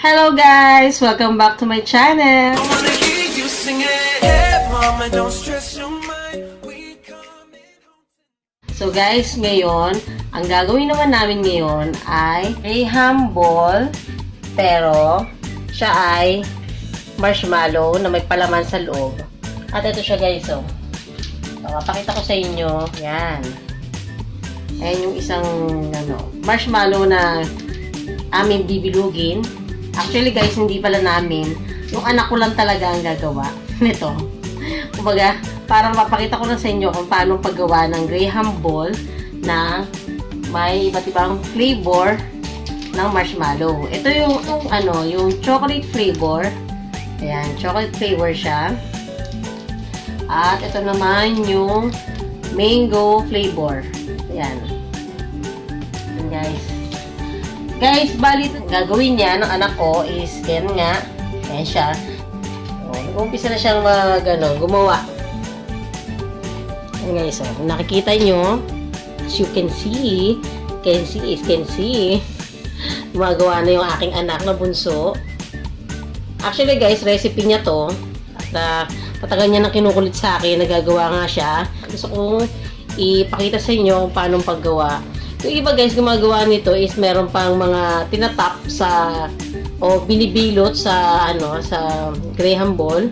Hello guys! Welcome back to my channel! So guys, ngayon, ang gagawin naman namin ngayon ay graham ball, pero siya ay marshmallow na may palaman sa loob. At ito siya guys, oh. Papakita ko sa inyo. Yan. Ayan yung isang marshmallow na aming bibilugin. Actually guys, hindi pala namin. Yung anak ko lang talaga ang gagawa nito. Kumbaga, parang mapakita ko lang sa inyo kung paano paggawa ng graham ball na may iba't ibang flavor ng marshmallow. Ito yung chocolate flavor. Ayan, chocolate flavor siya. At ito naman yung mango flavor. Ayan. Ayan guys. Guys, bali gagawin niya ng anak ko is yan nga. Ayan siya. Nag-umpisa na siyang gumawa. Ayan guys, kung nakikita nyo, as you can see, gumagawa na yung aking anak na bunso. Actually guys, recipe niya to. At patagal niya nang kinukulit sa akin, nagagawa nga siya. Gusto kong ipakita sa inyo kung paano paggawa. Yung iba guys, gumagawa nito is meron pang mga tinatap sa o binibilot sa sa graham ball.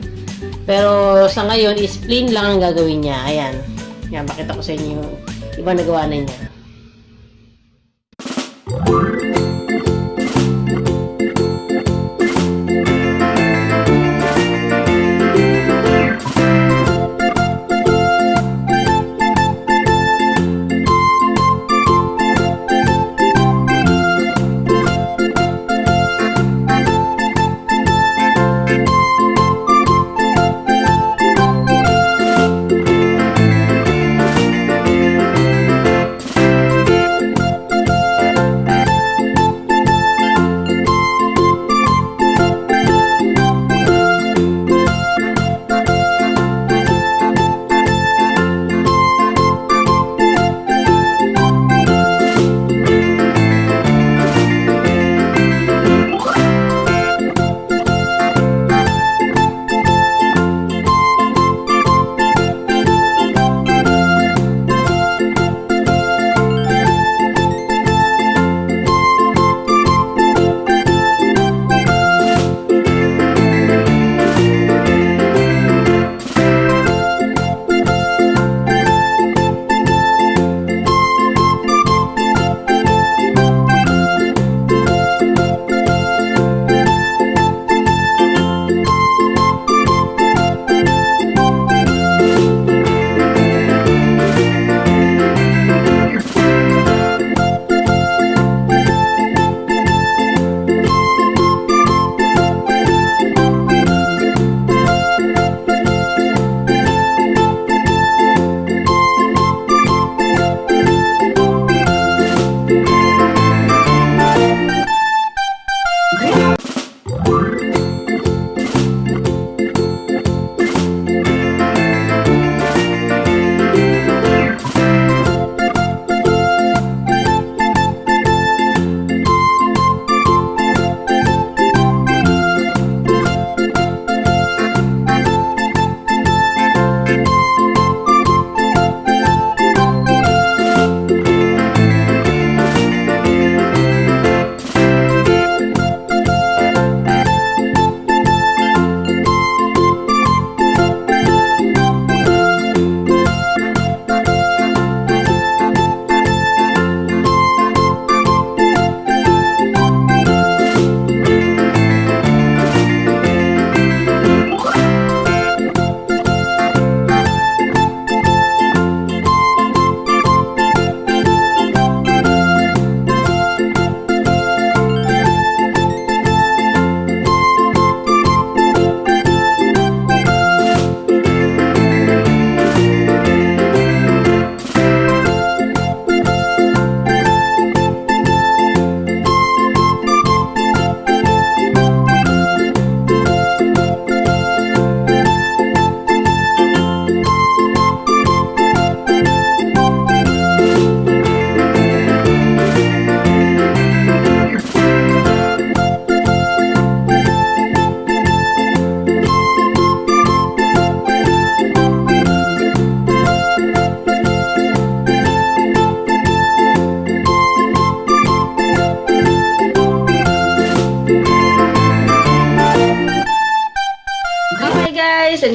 Pero sa ngayon is plain lang ang gagawin niya. Ayan. Yan, pakita ko sa inyo yung iba nagawa na niya.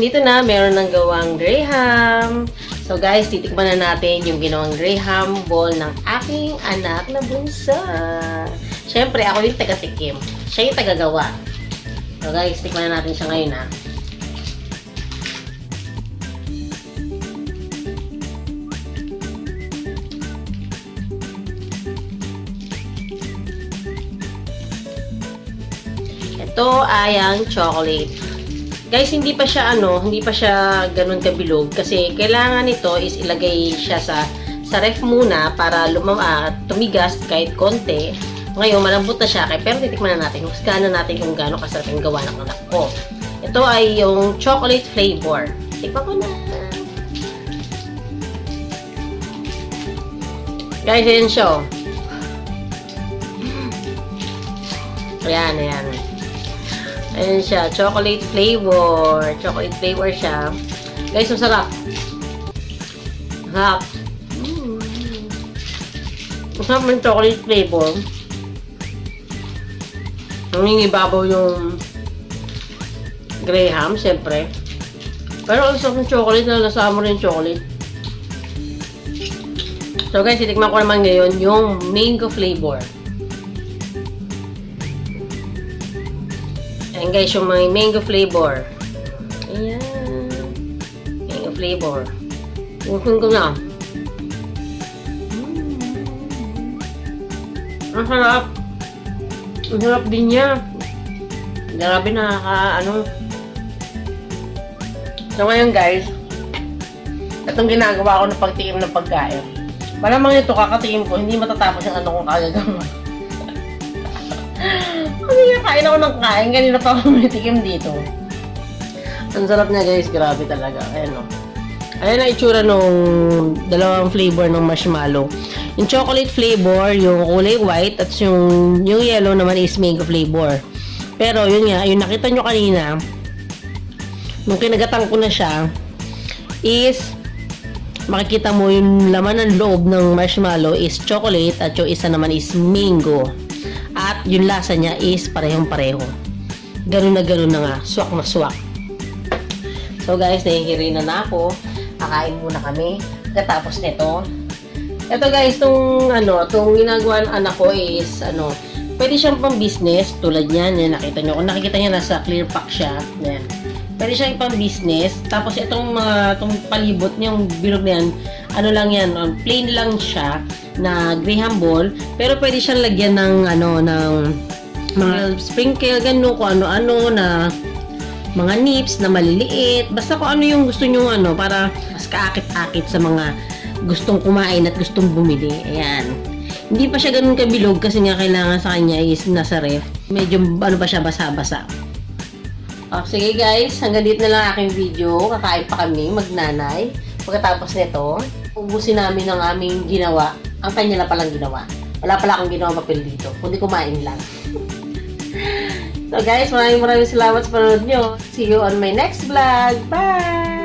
nandito na, meron ng gawang graham. So guys, titikman na natin yung ginawang graham ball ng aking anak na bunso. Siyempre, ako yung taga-tikim. Siya yung taga-gawa. So guys, tikman na natin siya ngayon ha. Ito ay ang chocolate. Guys, hindi pa siya ganun kabilog kasi kailangan nito is ilagay siya sa ref muna para tumigas kahit konti. Ngayon, malambot na siya pero titikman na natin. Husgahan na natin kung gaano kasarap yung gawa ng anak ko. Ito ay yung chocolate flavor. Tikman ko na. Guys, ayan siya. Ayan, ayan. Ayan siya, chocolate flavor. Chocolate flavor siya. Guys, masarap. Masarap. Masarap yung chocolate flavor. Nangingibabaw yung graham, siyempre. Pero ang sarap ng chocolate, nalasahan mo rin yung chocolate. So guys, titikman ko naman ngayon yung mango flavor. Ayan guys, yung may mango flavor. Ayan. Mango flavor. Tingnan ko na. Ang sarap. Ang sarap din niya. Grabe, So ngayon guys, itong ginagawa ko na pagtikim ng pagkain. Malamang ito, kakatikim ko, hindi matatapos yung ano kong kagagawa. Kasi kain ako ng kain, kanina pa ako natikim dito. Ang sarap niya guys, grabe talaga. Ayan o. Ayan ang itsura nung dalawang flavor ng marshmallow. Yung chocolate flavor, yung kulay white, at yung yellow naman is mango flavor. Pero yun nga, yung nakita nyo kanina, nung kinagatan ko na siya, is makikita mo yung laman ng loob ng marshmallow is chocolate at yung isa naman is mango. At yung lasa niya is parehong-pareho. Ganun na nga. Swak na swak. So guys, nahihiri na ako. Kakain muna kami. Katapos nito. Ito guys, itong ginagawa ng anak ko is, pwede siyang pang business. Tulad niyan, yan, nakita nyo. Kung nakikita niya, nasa clear pack siya. Yan. Pwede siyang pang business. Tapos itong palibot niyang bilog na yan, lang yan, plain lang siya na graham ball, pero pwede siyang lagyan ng ng mga sprinkle, gano'n, kung ano-ano na mga nips na maliliit, basta kung ano yung gusto nyo para mas kaakit-akit sa mga gustong kumain at gustong bumili. Ayan. Hindi pa siya ganun kabilog kasi nga kailangan sa kanya is nasa ref. Medyo pa siya, basa-basa. Sige guys, hanggang dito na lang aking video. Kakain pa kami, magnanay. Pagkatapos nito, ubusin namin ang aming ginawa. Ang kanya na palang ginawa. Wala pala akong ginawa papel dito. Kundi kumain lang. So guys, maraming salamat sa panonood nyo. See you on my next vlog. Bye!